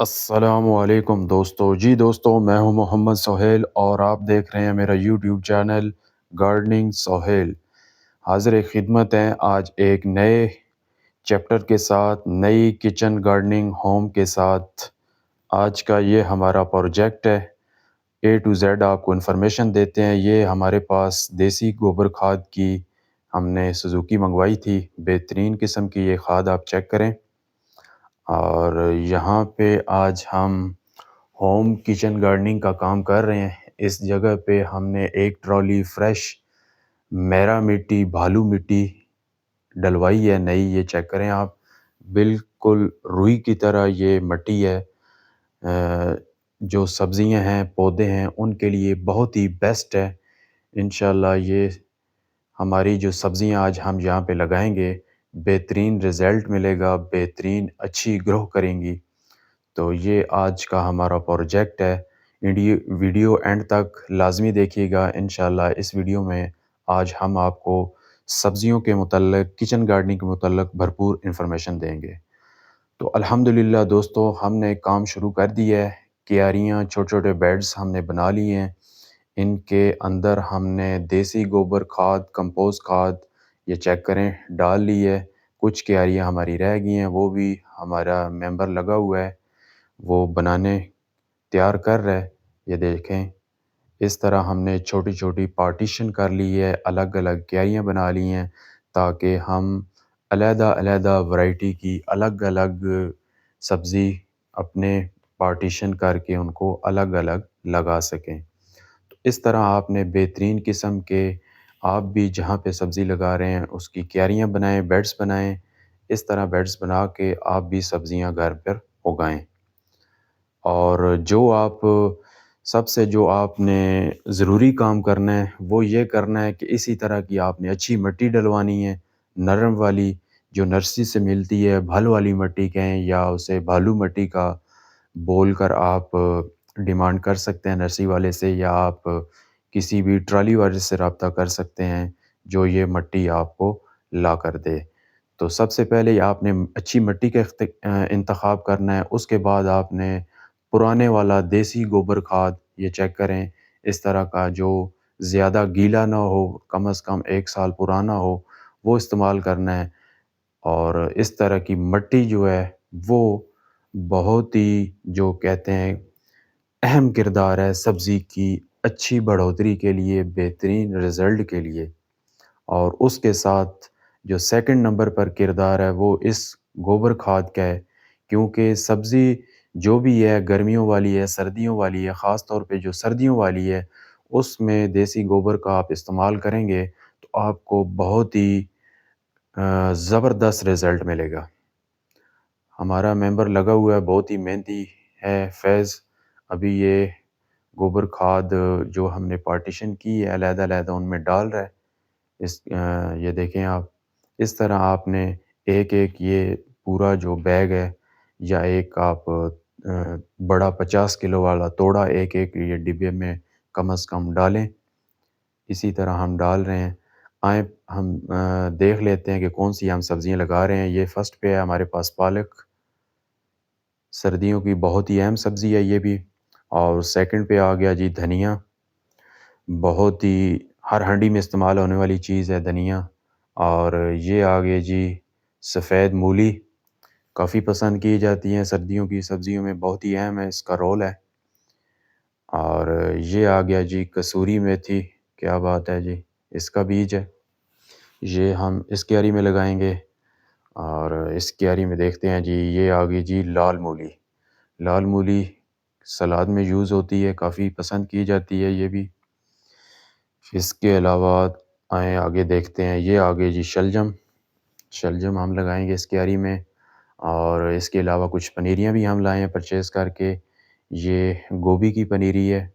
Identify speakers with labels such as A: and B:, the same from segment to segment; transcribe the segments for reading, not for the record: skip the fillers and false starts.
A: السلام علیکم دوستو، دوستو میں ہوں محمد سہیل اور آپ دیکھ رہے ہیں میرا یوٹیوب چینل گارڈننگ سہیل۔ حاضر خدمت ہیں آج ایک نئے چیپٹر کے ساتھ، نئی کچن گارڈننگ ہوم کے ساتھ۔ آج کا یہ ہمارا پروجیکٹ ہے، A to Z آپ کو انفارمیشن دیتے ہیں۔ یہ ہمارے پاس دیسی گوبر کھاد کی ہم نے سوزوکی منگوائی تھی، بہترین قسم کی یہ کھاد آپ چیک کریں۔ اور یہاں پہ آج ہم ہوم کچن گارڈننگ کا کام کر رہے ہیں۔ اس جگہ پہ ہم نے ایک ٹرالی فریش میرا مٹی، بھالو مٹی ڈلوائی ہے نئی، یہ چیک کریں آپ، بالکل روئی کی طرح یہ مٹی ہے۔ جو سبزیاں ہیں، پودے ہیں، ان کے لیے بہت ہی بیسٹ ہے۔ انشاءاللہ یہ ہماری جو سبزیاں آج ہم یہاں پہ لگائیں گے، بہترین رزلٹ ملے گا، بہترین اچھی گروہ کریں گی۔ تو یہ آج کا ہمارا پروجیکٹ ہے۔ ویڈیو اینڈ تک لازمی دیکھیے گا۔ انشاءاللہ اس ویڈیو میں آج ہم آپ کو سبزیوں کے متعلق، کچن گارڈننگ کے متعلق بھرپور انفارمیشن دیں گے۔ تو الحمدللہ دوستو، ہم نے کام شروع کر دیا ہے۔ کیاریاں، چھوٹے چھوٹے بیڈز ہم نے بنا لی ہیں۔ ان کے اندر ہم نے دیسی گوبر کھاد، کمپوز کھاد، یہ چیک کریں، ڈال لی ہے۔ کچھ کیاریاں ہماری رہ گئی ہیں، وہ بھی ہمارا ممبر لگا ہوا ہے، وہ بنانے تیار کر رہا ہے۔ یہ دیکھیں، اس طرح ہم نے چھوٹی چھوٹی پارٹیشن کر لی ہے، الگ الگ کیاریاں بنا لی ہیں، تاکہ ہم علیحدہ علیحدہ ورائٹی کی الگ الگ سبزی اپنے پارٹیشن کر کے ان کو الگ الگ لگا سکیں۔ تو اس طرح آپ نے بہترین قسم کے، آپ بھی جہاں پہ سبزی لگا رہے ہیں اس کی کیاریاں بنائیں، بیڈز بنائیں۔ اس طرح بیڈز بنا کے آپ بھی سبزیاں گھر پر اگائیں۔ اور سب سے جو آپ نے ضروری کام کرنا ہے وہ یہ کرنا ہے کہ اسی طرح کی آپ نے اچھی مٹی ڈلوانی ہے، نرم والی، جو نرسری سے ملتی ہے، بھل والی مٹی کہیں یا اسے بھالو مٹی کا بول کر آپ ڈیمانڈ کر سکتے ہیں نرسری والے سے، یا آپ کسی بھی ٹرالی والے سے رابطہ کر سکتے ہیں جو یہ مٹی آپ کو لا کر دے۔ تو سب سے پہلے آپ نے اچھی مٹی کا انتخاب کرنا ہے۔ اس کے بعد آپ نے پرانے والا دیسی گوبر کھاد، یہ چیک کریں، اس طرح کا جو زیادہ گیلا نہ ہو، کم از کم 1 سال پرانا ہو، وہ استعمال کرنا ہے۔ اور اس طرح کی مٹی جو ہے وہ بہت ہی، جو کہتے ہیں، اہم کردار ہے سبزی کی اچھی بڑھوتری کے لیے، بہترین رزلٹ کے لیے۔ اور اس کے ساتھ جو سیکنڈ نمبر پر کردار ہے وہ اس گوبر کھاد کا ہے، کیونکہ سبزی جو بھی ہے گرمیوں والی ہے، سردیوں والی ہے، خاص طور پہ جو سردیوں والی ہے اس میں دیسی گوبر کا آپ استعمال کریں گے تو آپ کو بہت ہی زبردست رزلٹ ملے گا۔ ہمارا ممبر لگا ہوا ہے، بہت ہی محنتی ہے، فیض۔ ابھی یہ گوبر کھاد جو ہم نے پارٹیشن کی ہے علیحدہ علیحدہ ان میں ڈال رہا ہے۔ یہ دیکھیں آپ، اس طرح آپ نے ایک ایک یہ پورا جو بیگ ہے، یا ایک آپ بڑا 50 کلو والا توڑا ایک ایک یہ ڈبے میں کم از کم ڈالیں۔ اسی طرح ہم ڈال رہے ہیں۔ آئیں ہم دیکھ لیتے ہیں کہ کون سی ہم سبزیاں لگا رہے ہیں۔ یہ فرسٹ پہ ہے ہمارے پاس پالک، سردیوں کی بہت ہی اہم سبزی ہے یہ بھی۔ اور سیکنڈ پہ آ گیا جی دھنیا، بہت ہی ہر ہانڈی میں استعمال ہونے والی چیز ہے دھنیا۔ اور یہ آگے جی سفید مولی، کافی پسند کی جاتی ہیں سردیوں کی سبزیوں میں، بہت ہی اہم ہے، اس کا رول ہے۔ اور یہ آ گیا جی کسوری میتھی، کیا بات ہے جی، اس کا بیج ہے، یہ ہم اس کیاری میں لگائیں گے۔ اور اس کیاری میں دیکھتے ہیں جی، یہ آ گئی جی لال مولی۔ لال مولی سلاد میں یوز ہوتی ہے، کافی پسند کی جاتی ہے یہ بھی۔ اس کے علاوہ آئیں آگے دیکھتے ہیں، یہ آگے جی شلجم، شلجم ہم لگائیں گے اس کیاری میں۔ اور اس کے علاوہ کچھ پنیریاں بھی ہم لائے ہیں پرچیز کر کے۔ یہ گوبھی کی پنیری ہے،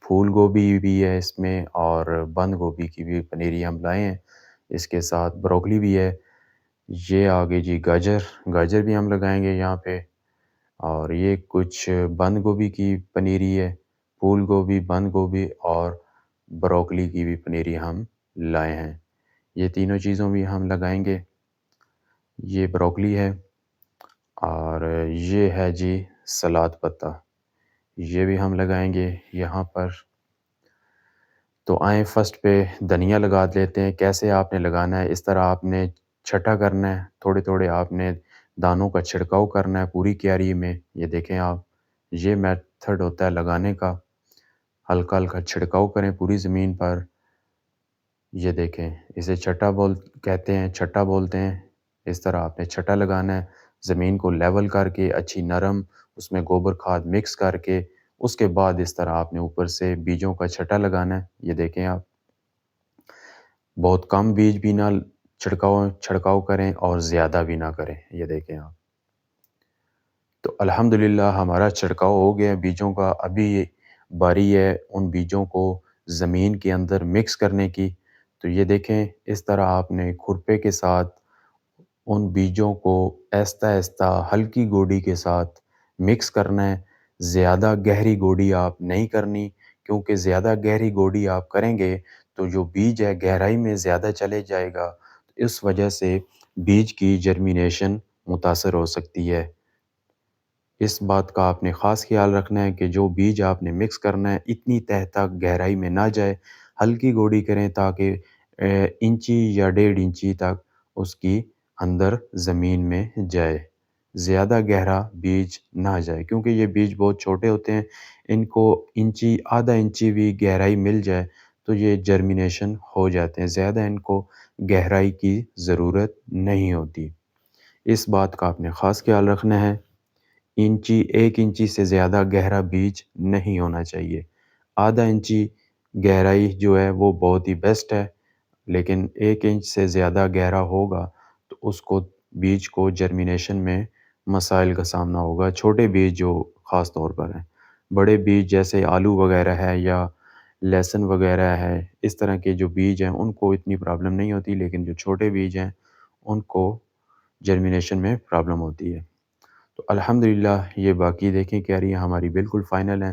A: پھول گوبھی بھی ہے اس میں، اور بند گوبھی کی بھی پنیری ہم لائے ہیں۔ اس کے ساتھ بروکلی بھی ہے۔ یہ آگے جی گاجر، گاجر بھی ہم لگائیں گے یہاں پہ۔ اور یہ کچھ بند گوبھی کی پنیری ہے، پھول گوبھی، بند گوبھی اور بروکلی کی بھی پنیری ہم لائے ہیں۔ یہ تینوں چیزوں بھی ہم لگائیں گے۔ یہ بروکلی ہے، اور یہ ہے جی سلاد پتہ، یہ بھی ہم لگائیں گے یہاں پر۔ تو آئیں فرسٹ پہ دھنیا لگا لیتے ہیں۔ کیسے آپ نے لگانا ہے، اس طرح آپ نے چھٹا کرنا ہے، تھوڑے تھوڑے آپ نے دانوں کا چھڑکاؤ کرنا ہے پوری کیاری میں۔ یہ دیکھیں آپ، یہ میتھڈ ہوتا ہے لگانے کا، ہلکا ہلکا چھڑکاؤ کریں پوری زمین پر۔ یہ دیکھیں، اسے کہتے ہیں، چھٹا بولتے ہیں۔ اس طرح آپ نے چھٹا لگانا ہے، زمین کو لیول کر کے اچھی نرم، اس میں گوبر کھاد مکس کر کے، اس کے بعد اس طرح آپ نے اوپر سے بیجوں کا چھٹا لگانا ہے۔ یہ دیکھیں آپ، بہت کم بیج بھی نہ چھڑکاؤ کریں اور زیادہ بھی نہ کریں۔ یہ دیکھیں آپ، تو الحمدللہ ہمارا چھڑکاؤ ہو گیا بیجوں کا۔ ابھی باری ہے ان بیجوں کو زمین کے اندر مکس کرنے کی۔ تو یہ دیکھیں، اس طرح آپ نے کھرپے کے ساتھ ان بیجوں کو آہستہ آہستہ ہلکی گوڈی کے ساتھ مکس کرنا ہے۔ زیادہ گہری گوڈی آپ نہیں کرنی، کیونکہ زیادہ گہری گوڈی آپ کریں گے تو جو بیج ہے گہرائی میں زیادہ چلے جائے گا، اس وجہ سے بیج کی جرمینیشن متاثر ہو سکتی ہے۔ اس بات کا آپ نے خاص خیال رکھنا ہے کہ جو بیج آپ نے مکس کرنا ہے اتنی تہ تک گہرائی میں نہ جائے، ہلکی گوڈی کریں تاکہ انچی یا 1.5 انچی تک اس کی اندر زمین میں جائے، زیادہ گہرا بیج نہ جائے، کیونکہ یہ بیج بہت چھوٹے ہوتے ہیں۔ ان کو انچی، آدھا انچی بھی گہرائی مل جائے تو یہ جرمینیشن ہو جاتے ہیں، زیادہ ان کو گہرائی کی ضرورت نہیں ہوتی۔ اس بات کا آپ نے خاص خیال رکھنا ہے۔ 1 انچی سے زیادہ گہرا بیج نہیں ہونا چاہیے۔ آدھا انچی گہرائی جو ہے وہ بہت ہی بیسٹ ہے، لیکن 1 انچ سے زیادہ گہرا ہوگا تو اس کو بیج کو جرمینیشن میں مسائل کا سامنا ہوگا، چھوٹے بیج جو خاص طور پر ہیں۔ بڑے بیج جیسے آلو وغیرہ ہے یا لہسن وغیرہ ہے، اس طرح کے جو بیج ہیں ان کو اتنی پرابلم نہیں ہوتی، لیکن جو چھوٹے بیج ہیں ان کو جرمینیشن میں پرابلم ہوتی ہے۔ تو الحمدللہ یہ باقی دیکھیں کیاریاں ہماری بالکل فائنل ہیں،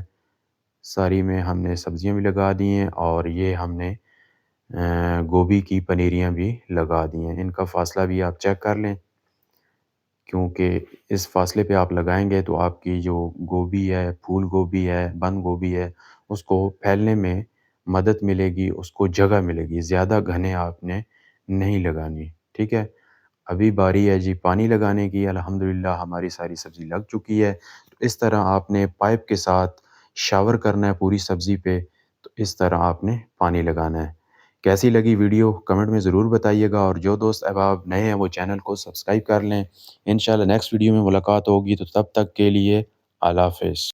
A: ساری میں ہم نے سبزیاں بھی لگا دی ہیں اور یہ ہم نے گوبھی کی پنیریاں بھی لگا دی ہیں۔ ان کا فاصلہ بھی آپ چیک کر لیں، کیونکہ اس فاصلے پہ آپ لگائیں گے تو آپ کی جو گوبھی ہے، پھول گوبھی ہے، بند گوبھی ہے، اس کو پھیلنے میں مدد ملے گی، اس کو جگہ ملے گی۔ زیادہ گھنے آپ نے نہیں لگانی، ٹھیک ہے؟ ابھی باری ہے جی پانی لگانے کی۔ الحمدللہ ہماری ساری سبزی لگ چکی ہے۔ تو اس طرح آپ نے پائپ کے ساتھ شاور کرنا ہے پوری سبزی پہ، تو اس طرح آپ نے پانی لگانا ہے۔ کیسی لگی ویڈیو کمنٹ میں ضرور بتائیے گا، اور جو دوست احباب نئے ہیں وہ چینل کو سبسکرائب کر لیں۔ انشاءاللہ نیکسٹ ویڈیو میں ملاقات ہوگی، تو تب تک کے لیے اللہ حافظ۔